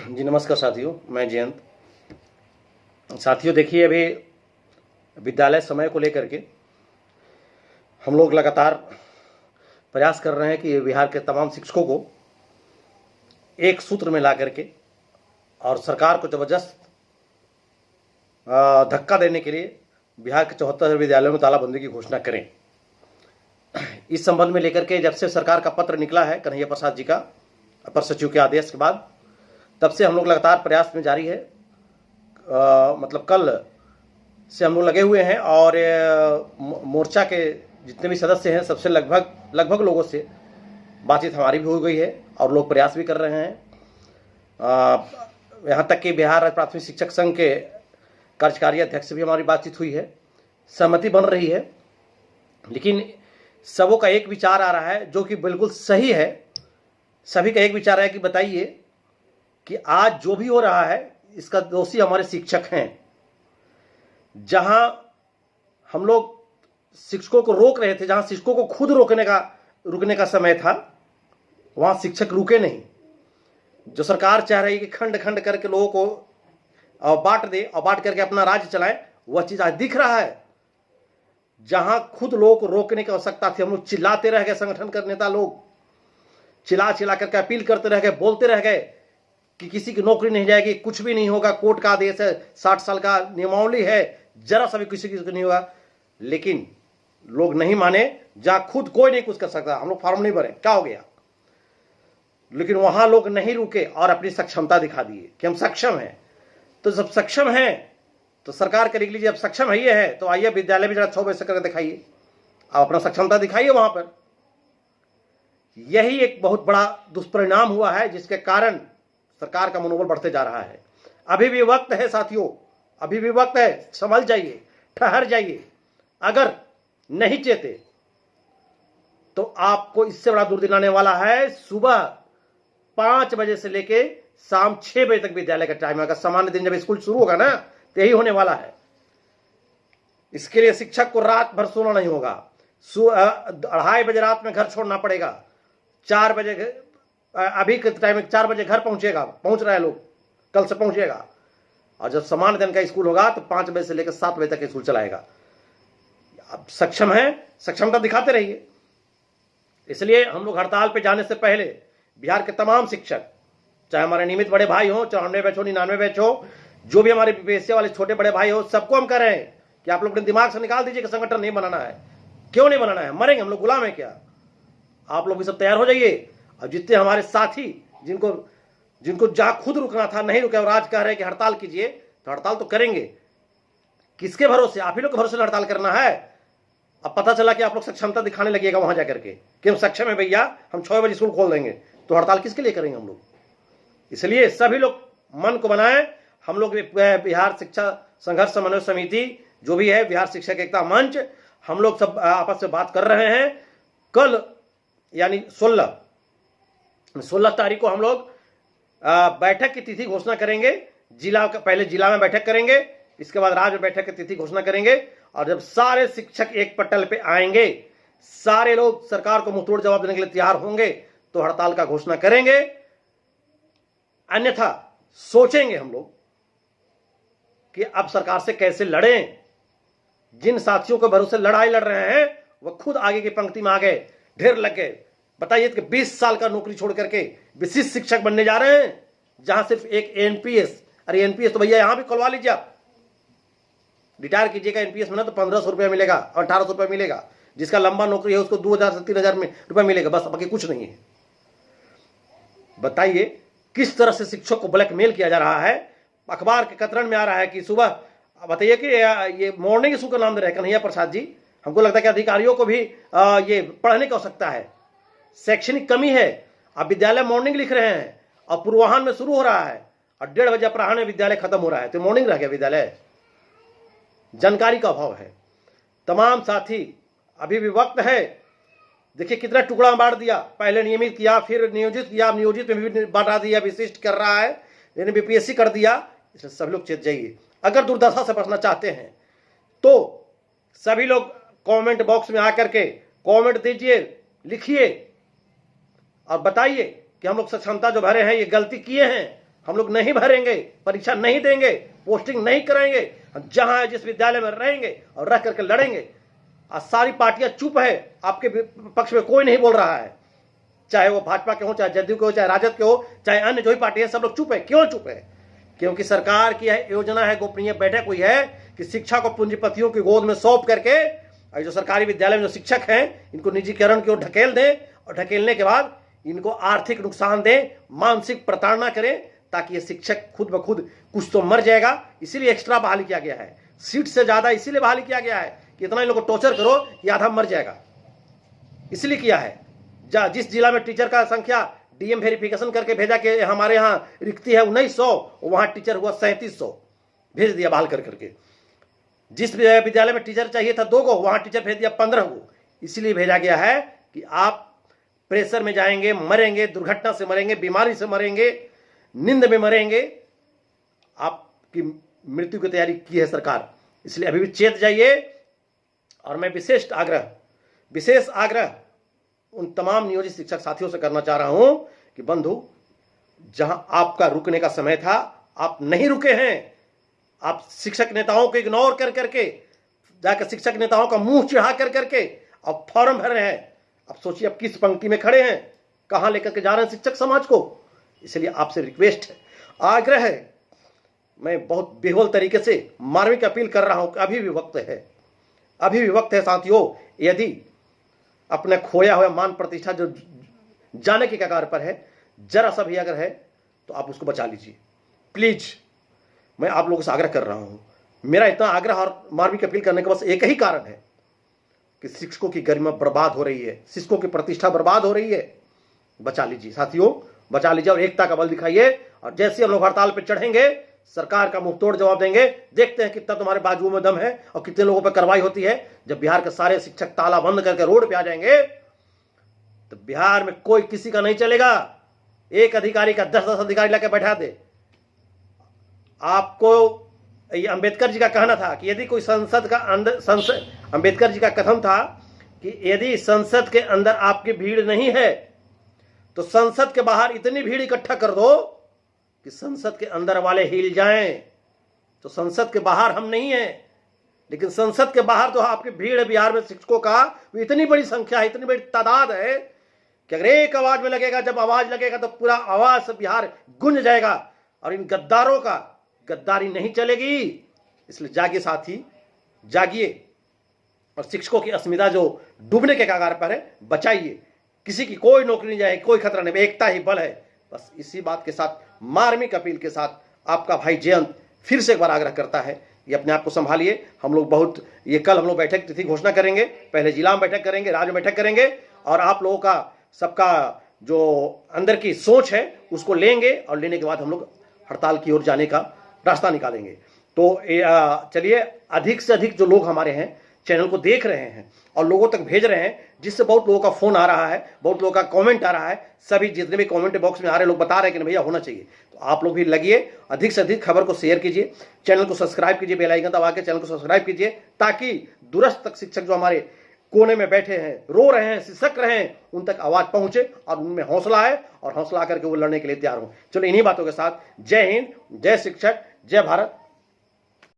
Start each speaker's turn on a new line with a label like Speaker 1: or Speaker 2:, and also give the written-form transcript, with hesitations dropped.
Speaker 1: जी नमस्कार साथियों, मैं जयंत। साथियों देखिए, अभी विद्यालय समय को लेकर के हम लोग लगातार प्रयास कर रहे हैं कि बिहार के तमाम शिक्षकों को एक सूत्र में ला करके और सरकार को जबरदस्त धक्का देने के लिए बिहार के 74 विद्यालयों में तालाबंदी की घोषणा करें। इस संबंध में लेकर के जब से सरकार का पत्र निकला है कन्हैया प्रसाद जी का अपर सचिव के आदेश के बाद, तब से हम लोग लगातार प्रयास में जारी है। मतलब कल से हम लोग लगे हुए हैं और मोर्चा के जितने भी सदस्य हैं सबसे लगभग लोगों से बातचीत हमारी भी हो गई है और लोग प्रयास भी कर रहे हैं। यहाँ तक कि बिहार राज्य प्राथमिक शिक्षक संघ के कार्यकारी अध्यक्ष से भी हमारी बातचीत हुई है, सहमति बन रही है। लेकिन सबों का एक विचार आ रहा है जो कि बिल्कुल सही है। सभी का एक विचार है कि बताइए कि आज जो भी हो रहा है इसका दोषी हमारे शिक्षक हैं। जहां हम लोग शिक्षकों को रोक रहे थे, जहां शिक्षकों को खुद रुकने का समय था, वहां शिक्षक रुके नहीं। जो सरकार चाह रही है कि खंड खंड करके लोगों को बांट दे और बांट करके अपना राज्य चलाए, वह चीज आज दिख रहा है। जहां खुद लोगों को रोकने की आवश्यकता थी, हम लोग चिल्लाते रह गए, संगठन के नेता लोग चिल्ला करके अपील करते रह गए, बोलते रह गए कि किसी की नौकरी नहीं जाएगी, कुछ भी नहीं होगा, कोर्ट का आदेश है, 60 साल का नियमावली है, जरा सा भी किसी की नहीं होगा। लेकिन लोग नहीं माने। जहां खुद कोई नहीं कुछ कर सकता, हम लोग फॉर्म नहीं भरे, क्या हो गया? लेकिन वहां लोग नहीं रुके और अपनी सक्षमता दिखा दिए कि हम सक्षम हैं। तो जब सक्षम हैं तो सरकार कह लीजिए, अब सक्षम है ये है तो आइए विद्यालय में जरा 6 बजे से करके दिखाइए, आप अपना सक्षमता दिखाइए वहां पर। यही एक बहुत बड़ा दुष्परिणाम हुआ है जिसके कारण सरकार का मनोबल बढ़ते जा रहा है। अभी भी वक्त है साथियों, अभी भी वक्त है, संभल जाइए, ठहर जाइए। अगर नहीं चेते तो आपको इससे बड़ा दुर्दिन आने वाला है। सुबह 5 बजे से लेके शाम 6 बजे तक विद्यालय का टाइम है। अगर सामान्य दिन जब स्कूल शुरू होगा ना तो यही होने वाला है। इसके लिए शिक्षक को रात भर सोना नहीं होगा। 2:30 बजे रात में घर छोड़ना पड़ेगा। 4 बजे अभी के टाइम में 4 बजे घर पहुंच रहा है लोग, कल से पहुंचेगा। और जब सामान्य दिन का स्कूल होगा तो 5 बजे से लेकर 7 बजे तक स्कूल चलाएगा। अब सक्षम है, सक्षमता दिखाते रहिए। इसलिए हम लोग हड़ताल पे जाने से पहले बिहार के तमाम शिक्षक, चाहे हमारे नियमित बड़े भाई हो, 94 बैच हो, 99 बैच हो, जो भी हमारे बीपीएससी वाले छोटे बड़े भाई हो, सबको हम कह रहे हैं कि आप लोग अपने दिमाग से निकाल दीजिए कि संगठन नहीं बनाना है। क्यों नहीं बनाना है? मरेंगे हम लोग, गुलाम है क्या? आप लोग भी सब तैयार हो जाइए। और जितने हमारे साथी जिनको जहां खुद रुकना था नहीं रुके और आज कह रहे हैं कि हड़ताल कीजिए, तो हड़ताल तो करेंगे। किसके भरोसे? आप ही लोग के भरोसे हड़ताल करना है। अब पता चला कि आप लोग सक्षमता दिखाने लगिएगा वहां जाकर के कि हम सक्षम है भैया, हम 6 बजे स्कूल खोल देंगे, तो हड़ताल किसके लिए करेंगे हम लोग? इसलिए सभी लोग मन को बनाएं। हम लोग बिहार शिक्षा संघर्ष समन्वय समिति जो भी है, बिहार शिक्षक एकता मंच, हम लोग सब आपस में बात कर रहे हैं। कल यानी 16 तारीख को हम लोग बैठक की तिथि घोषणा करेंगे। पहले जिला में बैठक करेंगे, इसके बाद राज्य में बैठक की तिथि घोषणा करेंगे। और जब सारे शिक्षक एक पटल पे आएंगे, सारे लोग सरकार को मुंहतोड़ जवाब देने के लिए तैयार होंगे, तो हड़ताल का घोषणा करेंगे। अन्यथा सोचेंगे हम लोग कि अब सरकार से कैसे लड़ें। जिन साथियों के भरोसे लड़ाई लड़ रहे हैं वह खुद आगे की पंक्ति में आ गए, ढेर लग गए। बताइए कि 20 साल का नौकरी छोड़ करके विशिष्ट शिक्षक बनने जा रहे हैं, जहां सिर्फ एक एनपीएस। अरे एनपीएस तो भैया यहां भी खुलवा लीजिए, आप रिटायर कीजिएगा एनपीएस में ना, तो 1500 रुपया मिलेगा, 1800 रुपया मिलेगा। जिसका लंबा नौकरी है उसको 2000 से 3000 रुपया मिलेगा, बस, बाकी कुछ नहीं है। बताइए किस तरह से शिक्षक को ब्लैकमेल किया जा रहा है। अखबार के कतरन में आ रहा है कि सुबह, बताइए कि ये मॉर्निंग स्कूल का नाम दे रहे हैं कन्हैया प्रसाद जी। हमको लगता है कि अधिकारियों को भी ये पढ़ने की आवश्यकता है। शैक्षणिक कमी है। अब विद्यालय मॉर्निंग लिख रहे हैं और पूर्वाह्न में शुरू हो रहा है और 1:30 बजे अपराह्न में विद्यालय खत्म हो रहा है, तो मॉर्निंग रह गया विद्यालय। जानकारी का अभाव है। तमाम साथी अभी भी वक्त है। देखिए कितना टुकड़ा बांट दिया, पहले नियमित किया, फिर नियोजित किया, नियोजित में भी बांटा दिया, विशिष्ट कर रहा है, यानी बीपीएससी कर दिया। इसलिए सब लोग चेत जाइए। अगर दुर्दशा से बचना चाहते हैं तो सभी लोग कमेंट बॉक्स में आकर के कमेंट दीजिए, लिखिए और बताइए कि हम लोग सक्षमता जो भरे हैं ये गलती किए हैं, हम लोग नहीं भरेंगे, परीक्षा नहीं देंगे, पोस्टिंग नहीं कराएंगे, हम जहां जिस विद्यालय में रहेंगे और रह करके लड़ेंगे। आज सारी पार्टियां चुप है, आपके पक्ष में कोई नहीं बोल रहा है, चाहे वो भाजपा के हो, चाहे जदयू के हो, चाहे राजद के हो, चाहे अन्य जो भी पार्टी है, सब लोग चुप है। क्यों चुप है? क्योंकि सरकार की योजना है, गोपनीय बैठक हुई है कि शिक्षा को पूंजीपतियों की गोद में सौंप करके जो सरकारी विद्यालय में जो शिक्षक हैं इनको निजीकरण की ओर ढकेल दें, और ढकेलने के बाद इनको आर्थिक नुकसान दें, मानसिक प्रताड़ना करें, ताकि ये शिक्षक खुद ब खुद कुछ तो मर जाएगा। इसीलिए एक्स्ट्रा बहाली किया गया है, सीट से ज्यादा इसीलिए बहाली किया गया है कि इतना इन लोगों को टॉर्चर करो कि आधा मर जाएगा, इसलिए किया है। जिस जिला में टीचर का संख्या डीएम वेरिफिकेशन करके भेजा कि हमारे यहाँ रिक्ति है 1900, वहां टीचर हुआ 3700, भेज दिया बहाल कर करके। जिस विद्यालय में टीचर चाहिए था 2 को, वहां टीचर भेज दिया 15 को। इसलिए भेजा गया है कि आप प्रेशर में जाएंगे, मरेंगे, दुर्घटना से मरेंगे, बीमारी से मरेंगे, नींद में मरेंगे, आपकी मृत्यु की तैयारी की है सरकार। इसलिए अभी भी चेत जाइए। और मैं विशेष आग्रह उन तमाम नियोजित शिक्षक साथियों से करना चाह रहा हूं कि बंधु, जहां आपका रुकने का समय था आप नहीं रुके हैं। आप शिक्षक नेताओं को इग्नोर कर करके जाकर शिक्षक नेताओं का मुंह चिढ़ा कर करके अब फॉर्म भर रहे हैं। अब सोचिए आप किस पंक्ति में खड़े हैं, कहां लेकर के जा रहे हैं शिक्षक समाज को। इसलिए आपसे रिक्वेस्ट है, आग्रह है, मैं बहुत बेहूल तरीके से मार्मिक अपील कर रहा हूं कि अभी भी वक्त है साथियों। यदि अपने खोया हुआ मान प्रतिष्ठा जो जाने के कगार पर है, जरा सा भी अगर है तो आप उसको बचा लीजिए प्लीज। मैं आप लोगों से आग्रह कर रहा हूं। मेरा इतना आग्रह और मार्मिक अपील करने का बस एक ही कारण है कि शिक्षकों की गरिमा बर्बाद हो रही है, शिक्षकों की प्रतिष्ठा बर्बाद हो रही है। बचा लीजिए साथियों, बचा लीजिए और एकता का बल दिखाइए। और जैसे हम लोग हड़ताल पर चढ़ेंगे, सरकार का मुंह तोड़ जवाब देंगे। देखते हैं कितना तुम्हारे बाजुओं में दम है और कितने लोगों पर कार्रवाई होती है। जब बिहार के सारे शिक्षक ताला बंद करके रोड पे आ जाएंगे तो बिहार में कोई किसी का नहीं चलेगा। एक अधिकारी का 10-10 अधिकारी लाके बैठा दे। आपको ये अंबेडकर जी का कहना था कि यदि कोई संसद का अंदर अंबेडकर जी का कथन था कि यदि संसद के अंदर आपकी भीड़ नहीं है तो संसद के बाहर इतनी भीड़ इकट्ठा कर दो कि संसद के अंदर वाले हिल जाएं। तो संसद के बाहर हम नहीं हैं, लेकिन संसद के बाहर तो आपकी भीड़ है बिहार में शिक्षकों का। इतनी बड़ी संख्या है, इतनी बड़ी तादाद है कि अगर एक आवाज में लगेगा, जब आवाज लगेगा तो पूरा आवाज से बिहार गूंज जाएगा और इन गद्दारों का गद्दारी नहीं चलेगी। इसलिए जागिए साथी, जागिए और शिक्षकों की अस्मिता जो डूबने के कगार पर है, बचाइए। किसी की कोई नौकरी नहीं जाएगी, कोई खतरा नहीं, एकता ही बल है। बस इसी बात के साथ, मार्मिक अपील के साथ आपका भाई जयंत फिर से एक बार आग्रह करता है, ये अपने आप को संभालिए। हम लोग कल हम लोग बैठक तिथि घोषणा करेंगे, पहले जिला में बैठक करेंगे, राज्य में बैठक करेंगे और आप लोगों का सबका जो अंदर की सोच है उसको लेंगे और लेने के बाद हम लोग हड़ताल की ओर जाने का रास्ता निकालेंगे। तो चलिए, अधिक से अधिक जो लोग हमारे हैं चैनल को देख रहे हैं और लोगों तक भेज रहे हैं, जिससे बहुत लोगों का फोन आ रहा है, बहुत लोगों का कमेंट आ रहा है। सभी जितने भी कमेंट बॉक्स में आ रहे लोग बता रहे हैं कि भैया होना चाहिए। तो आप लोग भी लगिए, अधिक से अधिक खबर को शेयर कीजिए, चैनल को सब्सक्राइब कीजिए, बेल आइकन दबा के चैनल को सब्सक्राइब कीजिए, ताकि दूरस्थ तक शिक्षक जो हमारे कोने में बैठे हैं, रो रहे हैं, सिसक रहे हैं, उन तक आवाज पहुंचे और उनमें हौसला है और हौसला करके वो लड़ने के लिए तैयार हो। चलो, इन्हीं बातों के साथ जय हिंद, जय शिक्षक, जय भारत।